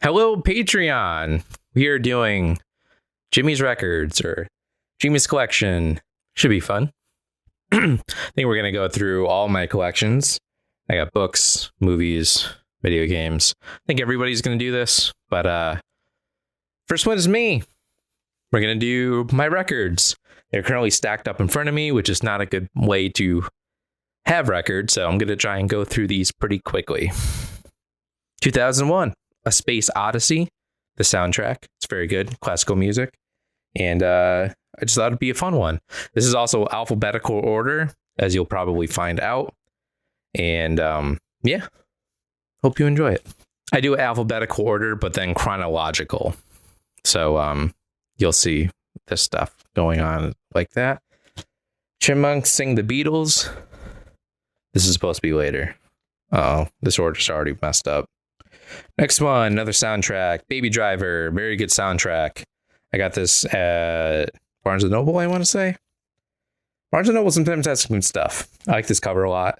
Hello, Patreon. We are doing Jimmy's Records or Jimmy's Collection. Should be fun. I think we're going to go through all my collections. I got books, movies, video games. I think everybody's going to do this, but first one is me. We're going to do my records. They're currently stacked up in front of me, which is not a good way to have records, so I'm going to try and go through these pretty quickly. 2001, A Space Odyssey, the soundtrack. It's very good, classical music. And I just thought it'd be a fun one. This is also alphabetical order, as you'll probably find out. And yeah, hope you enjoy it. I do alphabetical order, but then chronological. So you'll see this stuff going on like that. Chipmunks Sing the Beatles. This is supposed to be later. Oh, this order's already messed up. Next one, another soundtrack. Baby Driver, very good soundtrack. I got this at Barnes & Noble, I want to say. Barnes & Noble sometimes has some good stuff. I like this cover a lot.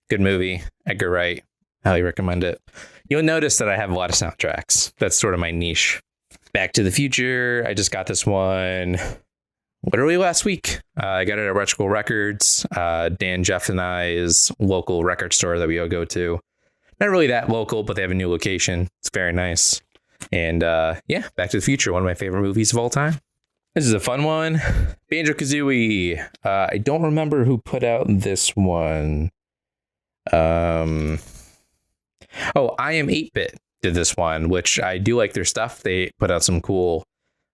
Good movie. Edgar Wright. Highly recommend it. You'll notice that I have a lot of soundtracks. That's sort of my niche. Back to the Future. I just got this one literally last week. I got it at Retro Records. Dan, Jeff, and I's local record store that we all go to. Not really that local, but they have a new location. It's very nice. And yeah, Back to the Future, one of my favorite movies of all time. This is a fun one. Banjo-Kazooie. I don't remember who put out this one. I Am 8-Bit did this one, which I do like their stuff. They put out some cool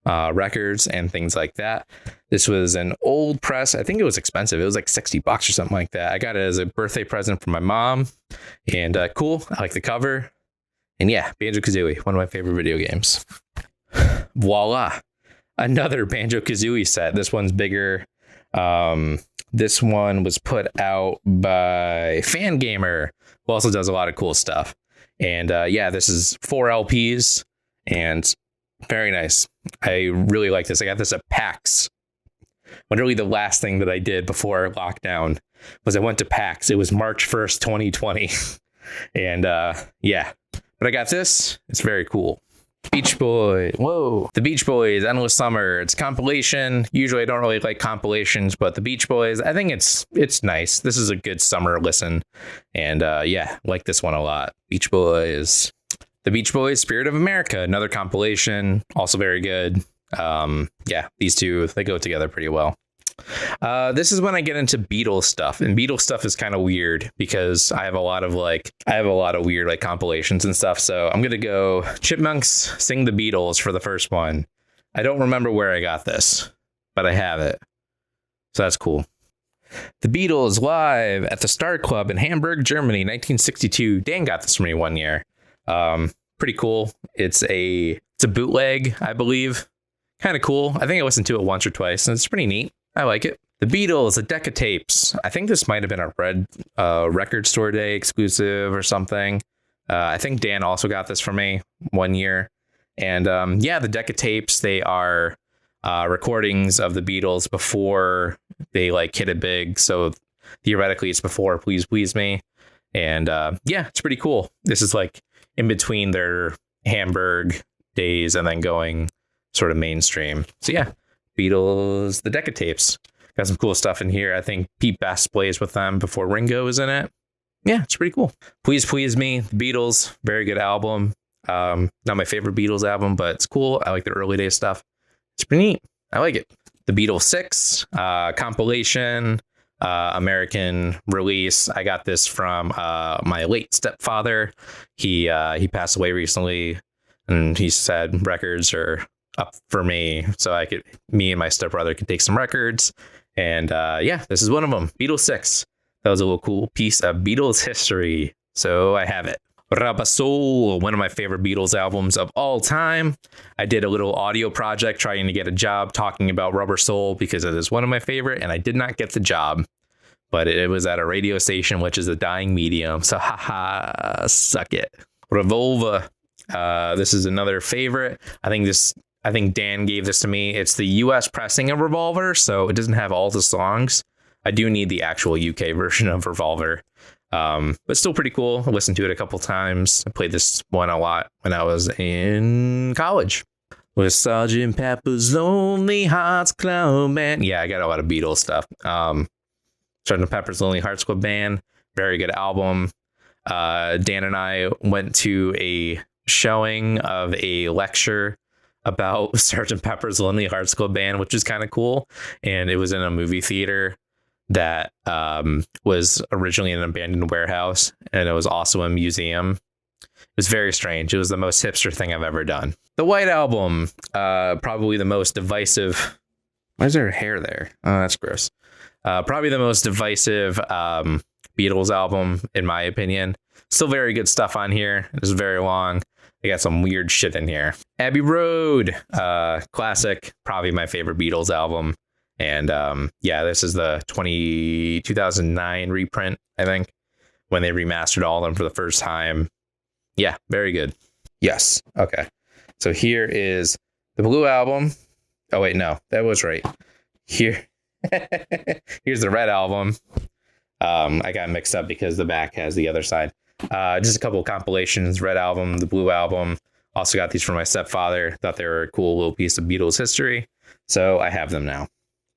records and things like that. This was an old press. I think it was expensive. It was like $60 or something like that. I got it as a birthday present from my mom. And cool. I like the cover. And yeah, Banjo-Kazooie, one of my favorite video games. Voila. Another Banjo-Kazooie set. This one's bigger. This one was put out by Fangamer, who also does a lot of cool stuff. And yeah, this is 4 LPs and very nice. I really like this. I got this at PAX. Literally the last thing that I did before lockdown was I went to PAX. It was March 1st, 2020. And yeah, but I got this. It's very cool. Beach Boys. Whoa. The Beach Boys, Endless Summer. It's compilation. Usually I don't really like compilations, but the Beach Boys, I think it's nice. This is a good summer listen. And yeah, like this one a lot. Beach Boys. The Beach Boys, Spirit of America, another compilation. Also very good. Yeah, these two, they go together pretty well. This is when I get into Beatles stuff, and Beatles stuff is kind of weird because I have a lot of weird like compilations and stuff. So I'm going to go Chipmunks Sing the Beatles for the first one. I don't remember where I got this, but I have it. So that's cool. The Beatles live at the Star Club in Hamburg, Germany, 1962. Dan got this for me one year. Pretty cool. It's a bootleg, I believe. Kind of cool. I think I listened to it once or twice, and it's pretty neat. I like it. The Beatles, a deck of tapes. I think this might have been a Red Record Store Day exclusive or something. I think Dan also got this for me one year. And yeah, the deck of tapes, they are recordings of the Beatles before they like hit it big. So theoretically, it's before Please Please Me. And yeah, it's pretty cool. This is like in between their Hamburg days and then going sort of mainstream. So yeah, Beatles, the deck of tapes. Got some cool stuff in here. I think Pete Best plays with them before Ringo is in it. Yeah, it's pretty cool. Please Please Me, the Beatles, very good album. Not my favorite Beatles album, but it's cool. I like the early day stuff. It's pretty neat. I like it. The Beatles 6 compilation, American release. I got this from my late stepfather. He passed away recently, and he said records are up for me, so me and my stepbrother could take some records. And yeah, this is one of them. Beatles 6. That was a little cool piece of Beatles history. So I have it. Rubber Soul, one of my favorite Beatles albums of all time. I did a little audio project trying to get a job talking about Rubber Soul because it is one of my favorite, and I did not get the job. But it was at a radio station, which is a dying medium. So haha, suck it. Revolver. This is another favorite. I think Dan gave this to me. It's the US pressing of Revolver, so it doesn't have all the songs. I do need the actual UK version of Revolver. But still pretty cool. I listened to it a couple times. I played this one a lot when I was in college. With Sgt. Pepper's Lonely Hearts Club Band. Yeah, I got a lot of Beatles stuff. Sgt. Pepper's Lonely Hearts Club Band. Very good album. Dan and I went to a showing of a lecture about Sgt. Pepper's Lonely Hearts Club Band, which is kind of cool. And it was in a movie theater that was originally in an abandoned warehouse, and it was also a museum. It was very strange. It was the most hipster thing I've ever done. The White Album, probably the most divisive. Why is there hair there? Oh, that's gross. Probably the most divisive Beatles album, in my opinion. Still very good stuff on here. It's very long. I got some weird shit in here. Abbey Road, classic. Probably my favorite Beatles album. And yeah, this is the 2009 reprint, I think, when they remastered all of them for the first time. Yeah, very good. Yes. Okay. So here is the Blue Album. Oh, wait, no, that was right. Here. Here's the Red Album. I got mixed up because the back has the other side. Just a couple of compilations. Red Album, the Blue Album. Also got these from my stepfather. Thought they were a cool little piece of Beatles history. So I have them now.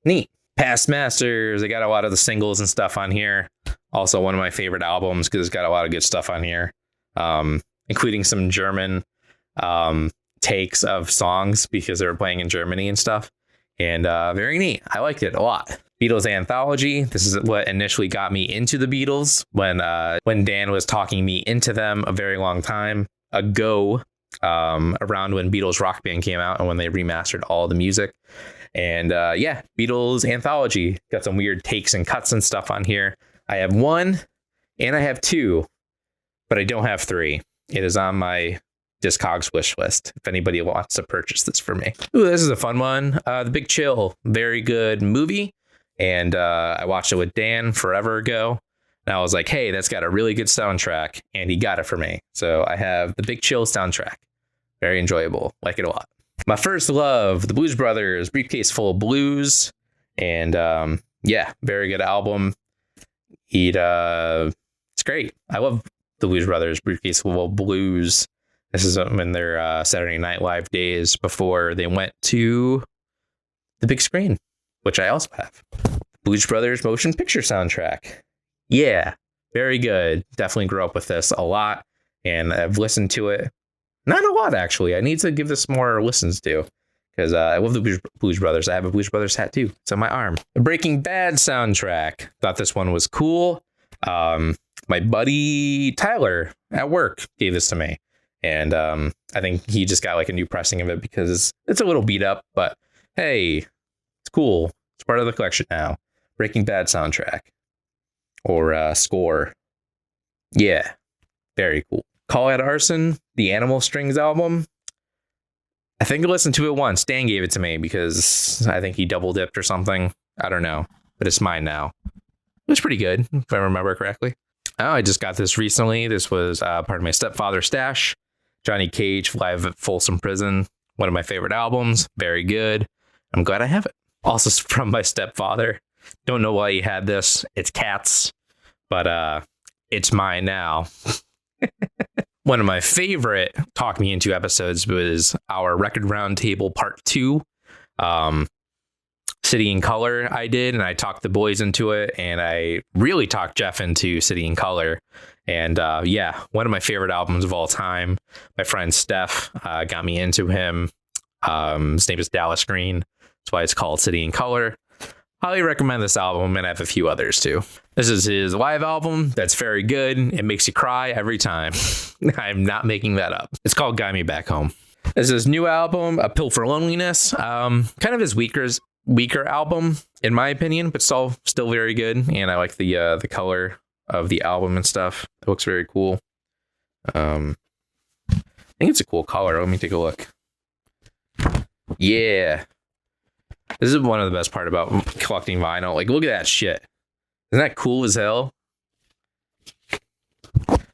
Neat. Past Masters. I got a lot of the singles and stuff on here. Also one of my favorite albums because it's got a lot of good stuff on here. Including some German takes of songs because they were playing in Germany and stuff. And very neat. I liked it a lot. Beatles Anthology. This is what initially got me into the Beatles when Dan was talking me into them a very long time ago, around when Beatles Rock Band came out and when they remastered all the music. And yeah, Beatles Anthology. Got some weird takes and cuts and stuff on here. I have 1 and I have 2, but I don't have 3. It is on my Discogs wish list if anybody wants to purchase this for me. Ooh, this is a fun one. The Big Chill. Very good movie. And I watched it with Dan forever ago. And I was like, hey, that's got a really good soundtrack. And he got it for me. So I have the Big Chill soundtrack. Very enjoyable. Like it a lot. My First Love, the Blues Brothers, Briefcase Full of Blues. And yeah, very good album. It's great. I love the Blues Brothers, Briefcase Full of Blues. This is in their Saturday Night Live days before they went to the big screen, which I also have. Blues Brothers motion picture soundtrack. Yeah, very good. Definitely grew up with this a lot, and I've listened to it. Not a lot, actually. I need to give this more listens to, because I love the Blues Brothers. I have a Blues Brothers tattoo. It's on my arm. The Breaking Bad soundtrack. Thought this one was cool. My buddy Tyler at work gave this to me. And I think he just got like a new pressing of it because it's a little beat up. But hey, it's cool. It's part of the collection now. Breaking Bad soundtrack. Or score. Yeah, very cool. Call It Arson, the Animal Strings album. I think I listened to it once. Dan gave it to me because I think he double dipped or something. I don't know, but it's mine now. It was pretty good, if I remember correctly. Oh, I just got this recently. This was part of my stepfather's stash. Johnny Cage, Live at Folsom Prison. One of my favorite albums. Very good. I'm glad I have it. Also from my stepfather. Don't know why he had this. It's Cats, but it's mine now. One of my favorite Talk Me Into episodes was our Record Roundtable Part 2. City in Color I did, and I talked the boys into it, and I really talked Jeff into City in Color. And yeah, one of my favorite albums of all time. My friend Steph got me into him. His name is Dallas Green. That's why it's called City in Color. Highly recommend this album, and I have a few others too. This is his live album. That's very good. It makes you cry every time. I'm not making that up. It's called Guide Me Back Home. This is his new album, A Pill for Loneliness. Kind of his weaker album, in my opinion, but still very good. And I like the color of the album and stuff. It looks very cool. I think it's a cool color. Let me take a look. Yeah. This is one of the best part about collecting vinyl. Like, look at that shit. Isn't that cool as hell?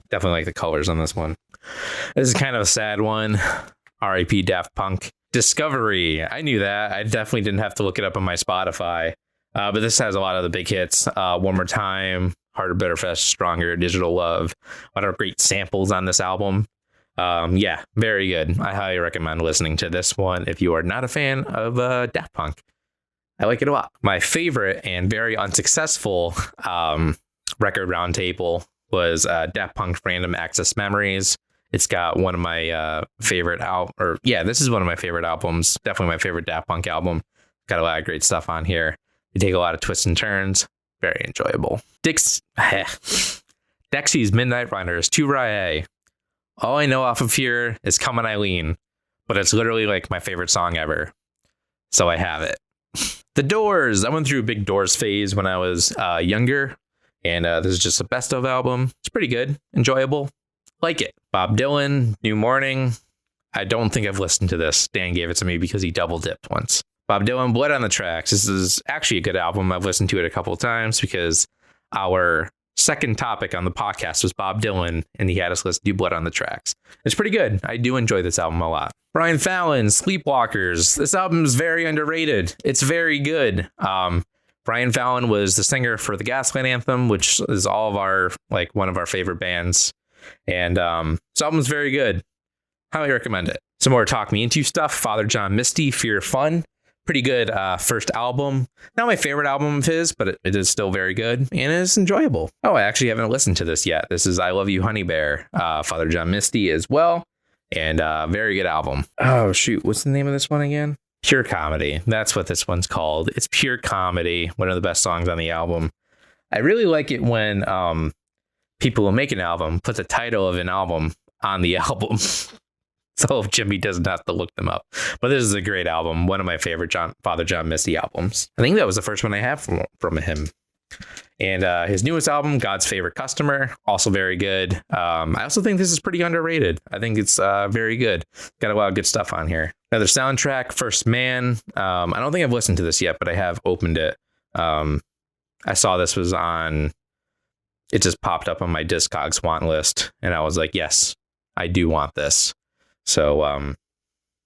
Definitely like the colors on this one. This is kind of a sad one. R.I.P. Daft Punk. Discovery. I knew that. I definitely didn't have to look it up on my Spotify. But this has a lot of the big hits. One More Time, Harder, Better, Faster, Stronger, Digital Love. A lot of great samples on this album. Yeah, very good. I highly recommend listening to this one if you are not a fan of Daft Punk. I like it a lot. My favorite and very unsuccessful record roundtable was Daft Punk's Random Access Memories. It's got one of my favorite this is one of my favorite albums. Definitely my favorite Daft Punk album. Got a lot of great stuff on here. They take a lot of twists and turns. Very enjoyable. Dexy's Midnight Runners, 2Rye. All I know off of here is Come On Eileen, but it's literally like my favorite song ever. So I have it. The Doors. I went through a big Doors phase when I was younger, and this is just a best of album. It's pretty good, enjoyable. Like it. Bob Dylan, New Morning. I don't think I've listened to this. Dan gave it to me because he double dipped once. Bob Dylan, Blood on the Tracks. This is actually a good album. I've listened to it a couple of times because our second topic on the podcast was Bob Dylan, and he had us listen to Blood on the Tracks. It's pretty good. I do enjoy this album a lot. Brian Fallon, Sleepwalkers. This album is very underrated. It's very good. Brian Fallon was the singer for the Gaslight Anthem, which is all of our one of our favorite bands. And this album's very good. Highly recommend it. Some more Talk Me Into stuff. Father John Misty, Fear Fun. Pretty good first album. Not my favorite album of his, but it is still very good and it's enjoyable. Oh, I actually haven't listened to this yet. This is I Love You, Honey Bear, Father John Misty as well. And very good album. Oh, shoot. What's the name of this one again? Pure Comedy. That's what this one's called. It's pure comedy. One of the best songs on the album. I really like it when people who make an album put the title of an album on the album. So Jimmy doesn't have to look them up. But this is a great album. One of my favorite Father John Misty albums. I think that was the first one I have from him. And his newest album, God's Favorite Customer, also very good. I also think this is pretty underrated. I think it's very good. Got a lot of good stuff on here. Another soundtrack, First Man. I don't think I've listened to this yet, but I have opened it. I saw this was on. It just popped up on my Discogs want list. And I was like, yes, I do want this. So,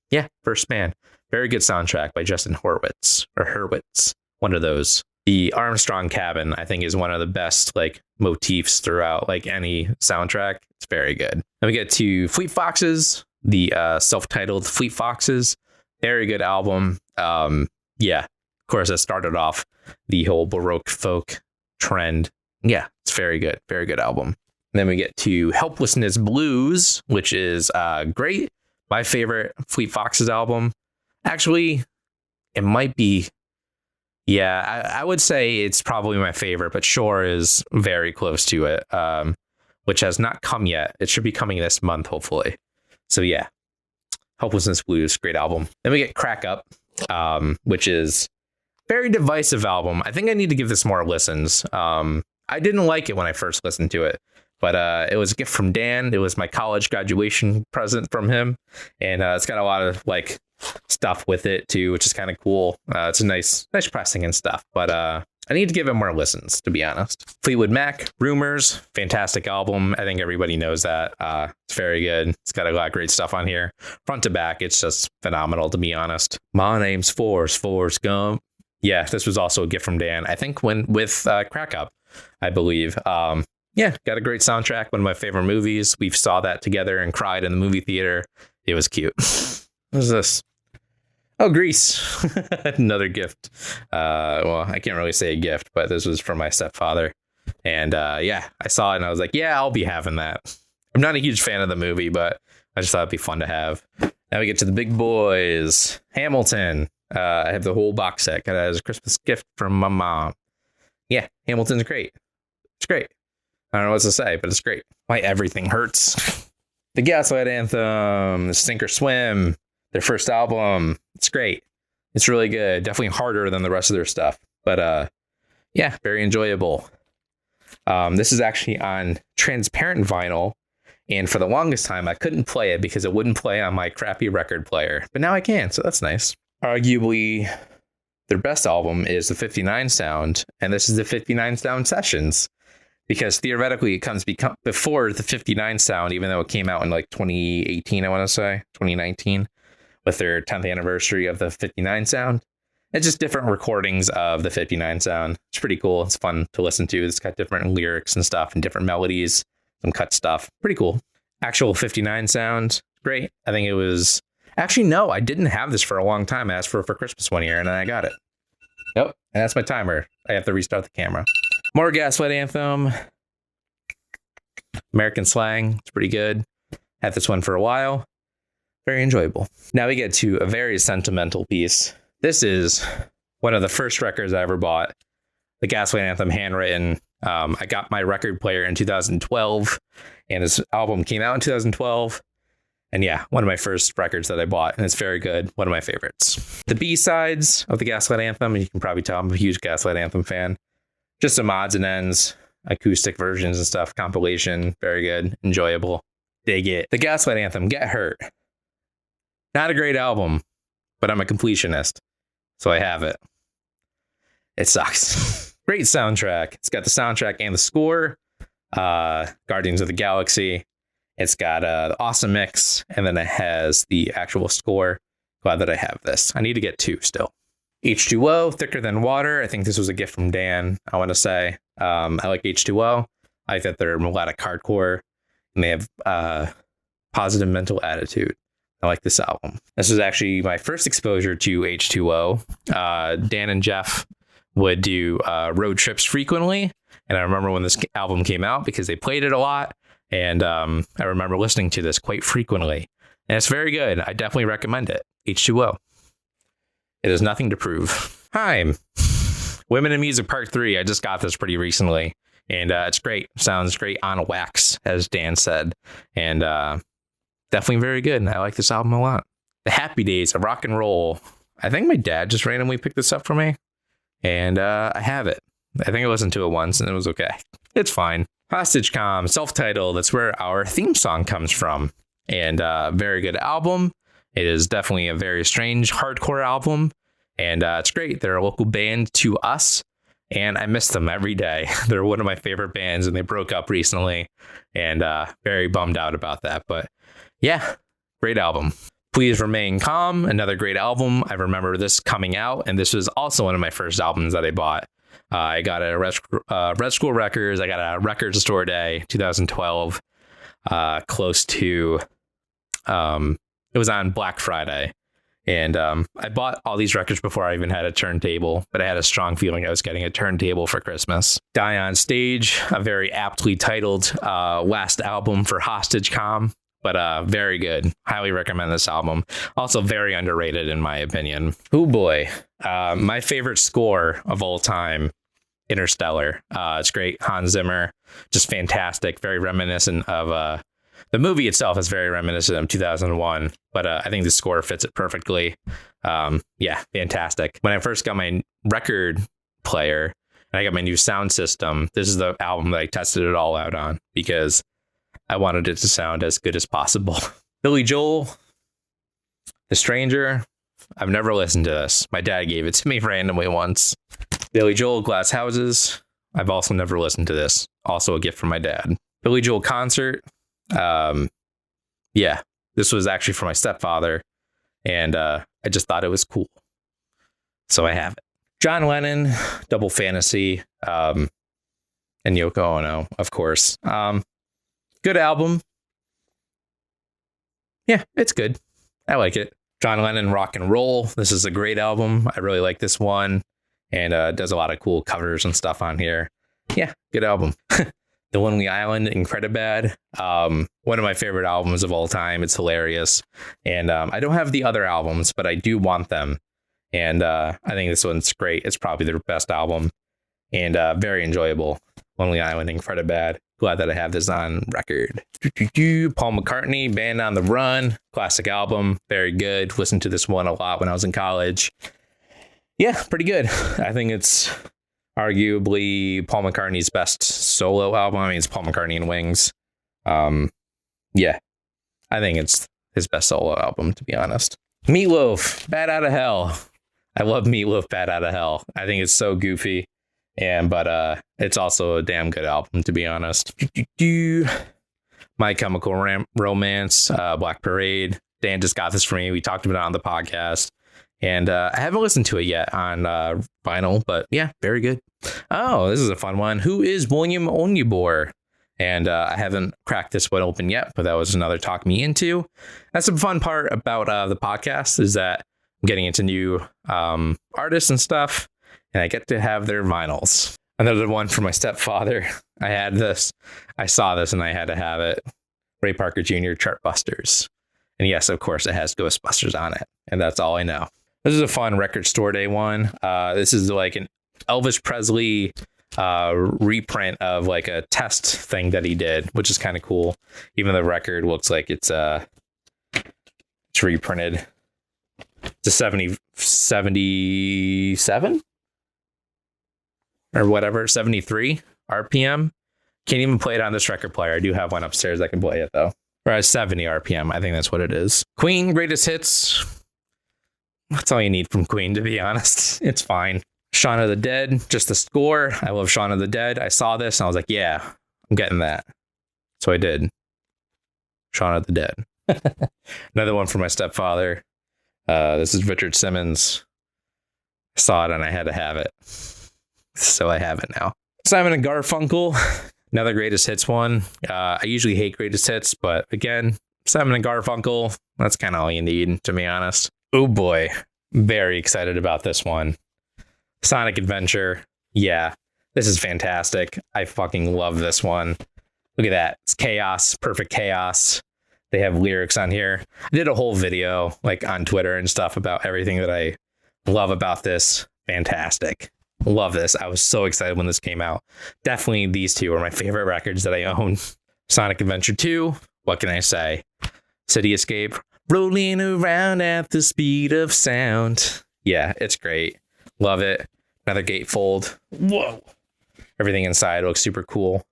yeah, First Man. Very good soundtrack by Justin Hurwitz. One of those. The Armstrong Cabin, I think, is one of the best motifs throughout any soundtrack. It's very good. Then we get to Fleet Foxes, the self-titled Fleet Foxes. Very good album. Yeah, of course, that started off the whole Baroque folk trend. Yeah, it's very good. Very good album. And then we get to Helplessness Blues, which is great. My favorite Fleet Foxes album. Actually, it might be. Yeah, I would say it's probably my favorite, but Shore is very close to it, which has not come yet. It should be coming this month, hopefully. So, yeah, Helplessness Blues, great album. Then we get Crack Up, which is very divisive album. I think I need to give this more listens. I didn't like it when I first listened to it. But it was a gift from Dan. It was my college graduation present from him. And it's got a lot of stuff with it, too, which is kind of cool. It's a nice pressing and stuff. But I need to give it more listens, to be honest. Fleetwood Mac, Rumors, fantastic album. I think everybody knows that. It's very good. It's got a lot of great stuff on here. Front to back, it's just phenomenal, to be honest. My name's Forrest Gump. Yeah, this was also a gift from Dan. I think with Crack Up, I believe. Yeah, got a great soundtrack. One of my favorite movies. We saw that together and cried in the movie theater. It was cute. What is this? Oh, Grease. Another gift. Well, I can't really say a gift, but this was from my stepfather. And yeah, I saw it and I was like, yeah, I'll be having that. I'm not a huge fan of the movie, but I just thought it'd be fun to have. Now we get to the big boys. Hamilton. I have the whole box set. Got it as a Christmas gift from my mom. Yeah, Hamilton's great. It's great. I don't know what to say, but it's great. Why Everything Hurts. The Gaslight Anthem, the Sink or Swim, their first album. It's great. It's really good. Definitely harder than the rest of their stuff. But yeah, very enjoyable. This is actually on transparent vinyl. And for the longest time, I couldn't play it because it wouldn't play on my crappy record player. But now I can, so that's nice. Arguably, their best album is the 59 Sound. And this is the 59 Sound Sessions. Because theoretically, it comes before the 59 Sound, even though it came out in 2018, I want to say, 2019, with their 10th anniversary of the 59 Sound. It's just different recordings of the 59 sound. It's pretty cool. It's fun to listen to. It's got different lyrics and stuff and different melodies, some cut stuff. Pretty cool. Actual 59 sound. Great. I think it was... Actually, no, I didn't have this for a long time. I asked for it for Christmas one year and then I got it. Yep. And that's my timer. I have to restart the camera. More Gaslight Anthem. American Slang. It's pretty good. Had this one for a while. Very enjoyable. Now we get to a very sentimental piece. This is one of the first records I ever bought. The Gaslight Anthem handwritten. I got my record player in 2012, and this album came out in 2012. And yeah, one of my first records that I bought, and it's very good. One of my favorites. The B-sides of the Gaslight Anthem, and you can probably tell I'm a huge Gaslight Anthem fan. Just some odds and ends, acoustic versions and stuff, compilation. Very good, enjoyable. Dig it. The Gaslight Anthem, Get Hurt. Not a great album, but I'm a completionist. So I have it. It sucks. Great soundtrack. It's got the soundtrack and the score. Guardians of the Galaxy. It's got the awesome mix. And then it has the actual score. Glad that I have this. I need to get 2 still. H2O, Thicker Than Water. I think this was a gift from Dan, I want to say. I like H2O. I like that they're melodic hardcore. And they have positive mental attitude. I like this album. This was actually my first exposure to H2O. Dan and Jeff would do road trips frequently. And I remember when this album came out because they played it a lot. And I remember listening to this quite frequently. And it's very good. I definitely recommend it. H2O. It has nothing to prove. Hi. Women in Music Part 3. I just got this pretty recently. And it's great. Sounds great on wax, as Dan said. And definitely very good. I like this album a lot. The Happy Days of Rock and Roll. I think my dad just randomly picked this up for me. And I have it. I think I listened to it once and it was okay. It's fine. Hostage Calm, self-titled. That's where our theme song comes from. And very good album. It is definitely a very strange hardcore album. And it's great. They're a local band to us. And I miss them every day. They're one of my favorite bands and they broke up recently. And very bummed out about that. But yeah, great album. Please Remain Calm, another great album. I remember this coming out, and this was also one of my first albums that I bought. I got it at Red School Records. I got it at Record Store Day, 2012, close to, it was on Black Friday. And I bought all these records before I even had a turntable, but I had a strong feeling I was getting a turntable for Christmas. Die on Stage, a very aptly titled last album for Hostage Calm. But very good. Highly recommend this album. Also very underrated in my opinion. Oh boy. My favorite score of all time, Interstellar. It's great. Hans Zimmer, just fantastic. Very reminiscent of the movie itself is very reminiscent of 2001. But I think the score fits it perfectly. Yeah, fantastic. When I first got my record player and I got my new sound system, this is the album that I tested it all out on because I wanted it to sound as good as possible. Billy Joel, The Stranger. I've never listened to this. My dad gave it to me randomly once. Billy Joel, Glass Houses. I've also never listened to this. Also a gift from my dad. Billy Joel Concert. Yeah, this was actually for my stepfather. And I just thought it was cool. So I have it. John Lennon, Double Fantasy. And Yoko Ono, of course. Good album. Yeah, it's good. I like it. John Lennon, Rock and Roll. This is a great album. I really like this one. And does a lot of cool covers and stuff on here. Yeah, good album. The Lonely Island, Incredibad. One of my favorite albums of all time. It's hilarious. And I don't have the other albums, but I do want them. And I think this one's great. It's probably their best album. And very enjoyable. Lonely Island, Incredibad. Glad that I have this on record. Paul McCartney, Band on the Run. Classic album. Very good. Listened to this one a lot when I was in college. Yeah, pretty good. I think it's arguably Paul McCartney's best solo album. I mean, it's Paul McCartney and Wings. Yeah, I think it's his best solo album, to be honest. Meatloaf, Bat Out of Hell. I love Meatloaf, Bat Out of Hell. I think it's so goofy. But it's also a damn good album, to be honest. My Chemical Romance, Black Parade. Dan just got this for me. We talked about it on the podcast. And I haven't listened to it yet on vinyl, but yeah, very good. Oh, this is a fun one. Who is William Onyeabor? And I haven't cracked this one open yet, but that was another talk me into. That's the fun part about the podcast is that I'm getting into new artists and stuff, and I get to have their vinyls. Another one for my stepfather. I saw this and I had to have it. Ray Parker Jr. Chartbusters. And yes, of course, it has Ghostbusters on it. And that's all I know. This is a fun record store day one. This is like an Elvis Presley reprint of like a test thing that he did, which is kind of cool. Even the record looks like it's reprinted. It's a 77 or whatever, 73 RPM. Can't even play it on this record player. I do have one upstairs I can play it though. Or 70 RPM. I think that's what it is. Queen Greatest Hits. That's all you need from Queen, to be honest. It's fine. Shaun of the Dead, just the score. I love Shaun of the Dead. I saw this and I was like, yeah, I'm getting that. So I did. Shaun of the Dead. Another one for my stepfather. This is Richard Simmons. I saw it and I had to have it. So I have it now. Simon and Garfunkel. Another Greatest Hits one. I usually hate Greatest Hits, but again, Simon and Garfunkel, that's kind of all you need, to be honest. Oh boy. Very excited about this one. Sonic Adventure. Yeah, this is fantastic. I fucking love this one. Look at that. It's chaos. Perfect chaos. They have lyrics on here. I did a whole video like on Twitter and stuff about everything that I love about this. Fantastic. Love this. I was so excited when this came out. Definitely these two are my favorite records that I own. Sonic Adventure 2. What can I say? City Escape. Rolling around at the speed of sound. Yeah, it's great. Love it. Another gatefold. Whoa. Everything inside looks super cool.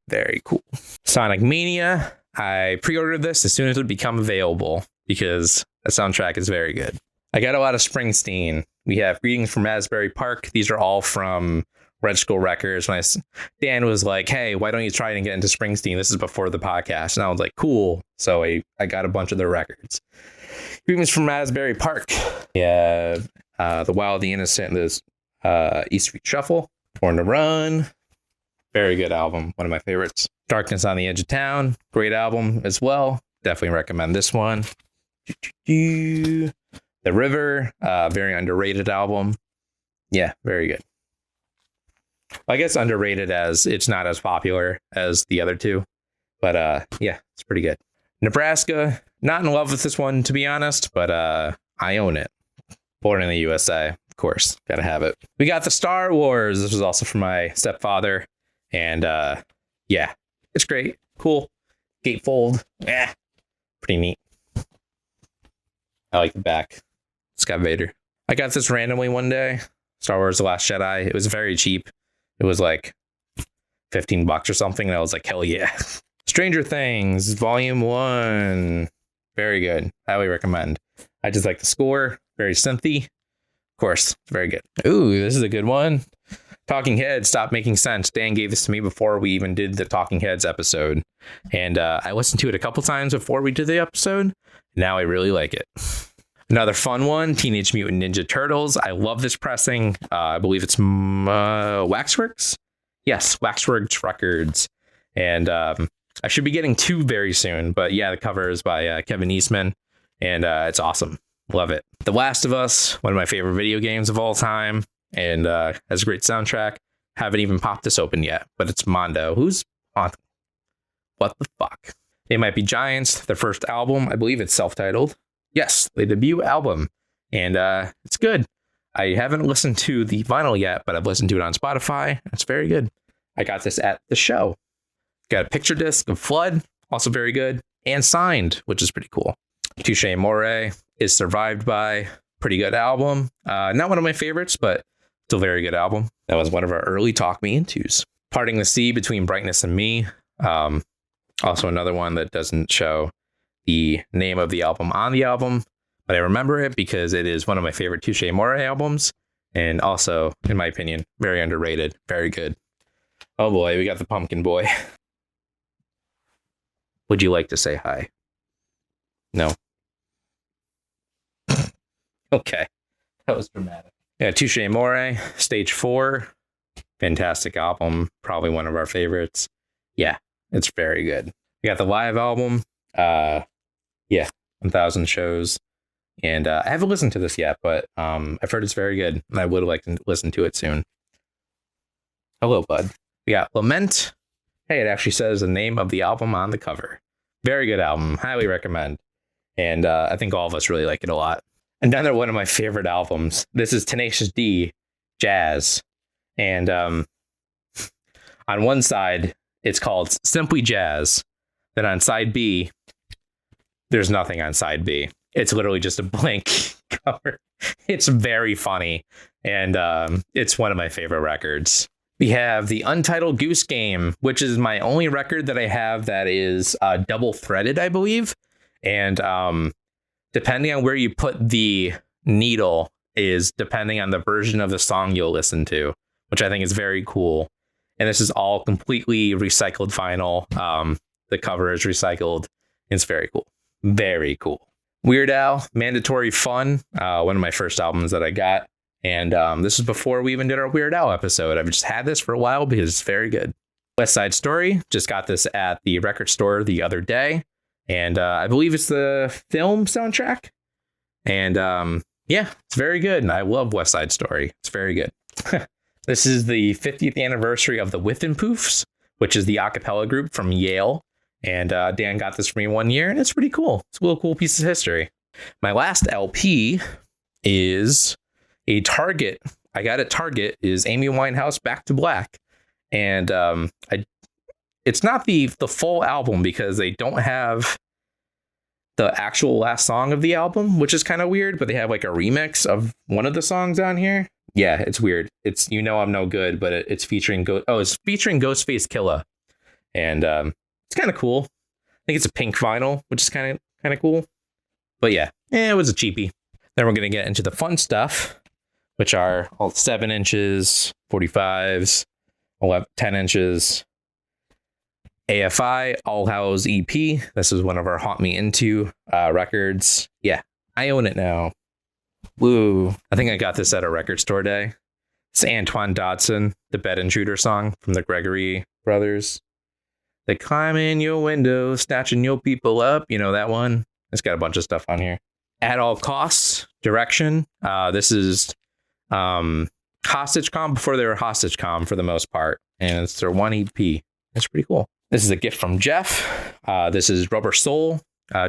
Very cool. Sonic Mania. I pre-ordered this as soon as it would become available because the soundtrack is very good. I got a lot of Springsteen. We have Greetings from Asbury Park. These are all from Red Skull Records. Dan was like, hey, why don't you try and get into Springsteen? This is before the podcast. And I was like, cool. So I got a bunch of their records. Greetings from Asbury Park. Yeah. The Wild, the Innocent, this East Street Shuffle. Born to Run. Very good album. One of my favorites. Darkness on the Edge of Town. Great album as well. Definitely recommend this one. The River. Very underrated album. Yeah, very good. I guess underrated as it's not as popular as the other two. But yeah, it's pretty good. Nebraska. Not in love with this one, to be honest, but I own it. Born in the USA, of course. Gotta have it. We got the Star Wars. This was also from my stepfather. And yeah, it's great. Cool. Gatefold. Yeah. Pretty neat. I like the back. It's got Vader. I got this randomly one day. Star Wars The Last Jedi. It was very cheap. It was like $15 or something. And I was like, hell yeah. Stranger Things, Volume 1. Very good. Highly recommend. I just like the score. Very synthy. Of course, it's very good. Ooh, this is a good one. Talking Heads, Stop Making Sense. Dan gave this to me before we even did the Talking Heads episode. And I listened to it a couple times before we did the episode. Now I really like it. Another fun one, Teenage Mutant Ninja Turtles. I love this pressing. I believe it's Waxworks. Yes, Waxworks Records. And I should be getting two very soon. But yeah, the cover is by Kevin Eastman. And it's awesome. Love it. The Last of Us, one of my favorite video games of all time. And has a great soundtrack. Haven't even popped this open yet. But it's Mondo. Who's on? What the fuck? They Might Be Giants. Their first album. I believe it's self-titled. Yes, the debut album. And it's good. I haven't listened to the vinyl yet, but I've listened to it on Spotify. It's very good. I got this at the show. Got a picture disc of Flood. Also very good. And Signed, which is pretty cool. Touche Amore is Survived By. Pretty good album. Not one of my favorites, but still very good album. That was one of our early Talk Me Intos. Parting the Sea Between Brightness and Me. Also another one that doesn't show the name of the album on the album, but I remember it because it is one of my favorite Touche Amore albums. And also, in my opinion, very underrated. Very good. Oh boy, we got the Pumpkin Boy. Would you like to say hi? No. Okay. That was dramatic. Yeah, Touche Amore, Stage 4. Fantastic album. Probably one of our favorites. Yeah, it's very good. We got the live album. Yeah, 1,000 Shows. And I haven't listened to this yet, but I've heard it's very good. And I would like to listen to it soon. Hello, bud. We got Lament. Hey, it actually says the name of the album on the cover. Very good album. Highly recommend. And I think all of us really like it a lot. Another one of my favorite albums. This is Tenacious D, Jazz. And on one side, it's called Simply Jazz. Then on side B, there's nothing on side B. It's literally just a blank cover. It's very funny. And it's one of my favorite records. We have the Untitled Goose Game, which is my only record that I have that is double threaded, I believe. And depending on where you put the needle is depending on the version of the song you'll listen to, which I think is very cool. And this is all completely recycled vinyl. The cover is recycled. It's very cool. Very cool. Weird Al, Mandatory Fun, one of my first albums that I got. And this is before we even did our Weird Al episode. I've just had this for a while because it's very good. West Side Story, just got this at the record store the other day. And I believe it's the film soundtrack. And yeah, it's very good. And I love West Side Story. It's very good. This is the 50th anniversary of the Whiffenpoofs, which is the a cappella group from Yale. And Dan got this for me one year, and it's pretty cool. It's a real cool piece of history. My last LP is a Target. I got at Target is Amy Winehouse Back to Black. And it's not the full album because they don't have the actual last song of the album, which is kind of weird, but they have like a remix of one of the songs on here. Yeah, it's weird. It's You Know I'm No Good, but it's featuring Ghostface Killah. And it's kind of cool. I think it's a pink vinyl, which is kind of cool. But yeah, it was a cheapie. Then we're going to get into the fun stuff, which are all 7 inches, 45s, 10 inches. AFI, All Hallows EP. This is one of our Haunt Me Into records. Yeah, I own it now. Woo. I think I got this at a record store day. It's Antoine Dodson, the Bed Intruder song from the Gregory Brothers. They climb in your window, snatching your people up. You know that one? It's got a bunch of stuff on here. At All Costs, Direction. This is Hostage Calm before they were Hostage Calm for the most part. And it's their one EP. It's pretty cool. This is a gift from Jeff. This is Rubber Soul,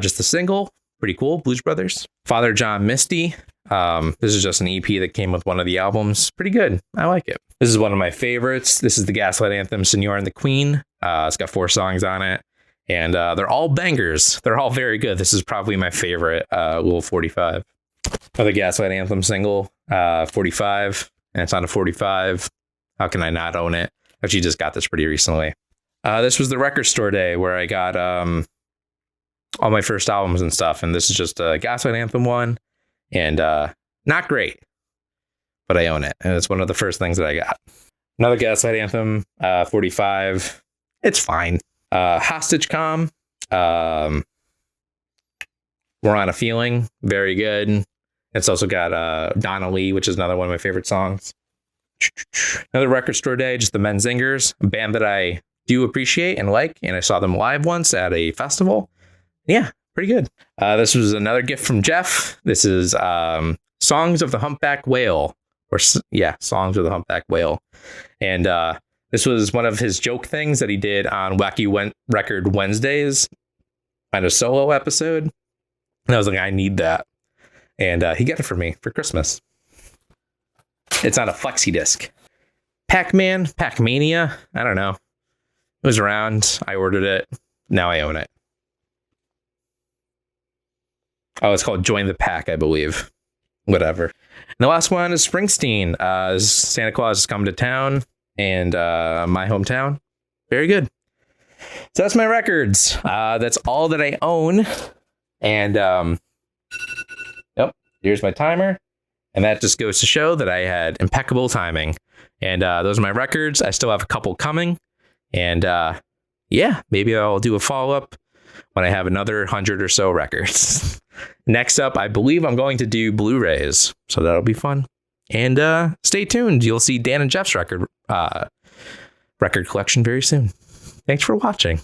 just a single. Pretty cool. Blues Brothers. Father John Misty. This is just an EP that came with one of the albums. Pretty good. I like it. This is one of my favorites. This is the Gaslight Anthem, Senor and the Queen. It's got 4 songs on it. And they're all bangers. They're all very good. This is probably my favorite little 45. Another Gaslight Anthem single, 45. And it's on a 45. How can I not own it? Actually, just got this pretty recently. This was the record store day where I got all my first albums and stuff. And this is just a Gaslight Anthem one. And not great, but I own it. And it's one of the first things that I got. Another Gaslight Anthem, 45. It's fine. Hostage Calm. We're on a Feeling. Very good. It's also got Donna Lee, which is another one of my favorite songs. Another record store day, just the Menzingers, a band that I do appreciate and like. And I saw them live once at a festival. Yeah, pretty good. This was another gift from Jeff. This is Songs of the Humpback Whale. Songs of the Humpback Whale. And this was one of his joke things that he did on Wacky Record Wednesdays on a solo episode. And I was like, I need that. And he got it for me for Christmas. It's on a flexi disc. Pac-Mania. I don't know. It was around. I ordered it. Now I own it. Oh, it's called Join the Pack, I believe. Whatever. And the last one is Springsteen. Santa Claus has come to town and my hometown. Very good. So that's my records. That's all that I own. And yep, here's my timer. And that just goes to show that I had impeccable timing. And those are my records. I still have a couple coming. And yeah, maybe I'll do a follow-up when I have another 100 or so records. Next up, I believe I'm going to do Blu-rays, so that'll be fun. And stay tuned. You'll see Dan and Jeff's record collection very soon. Thanks for watching.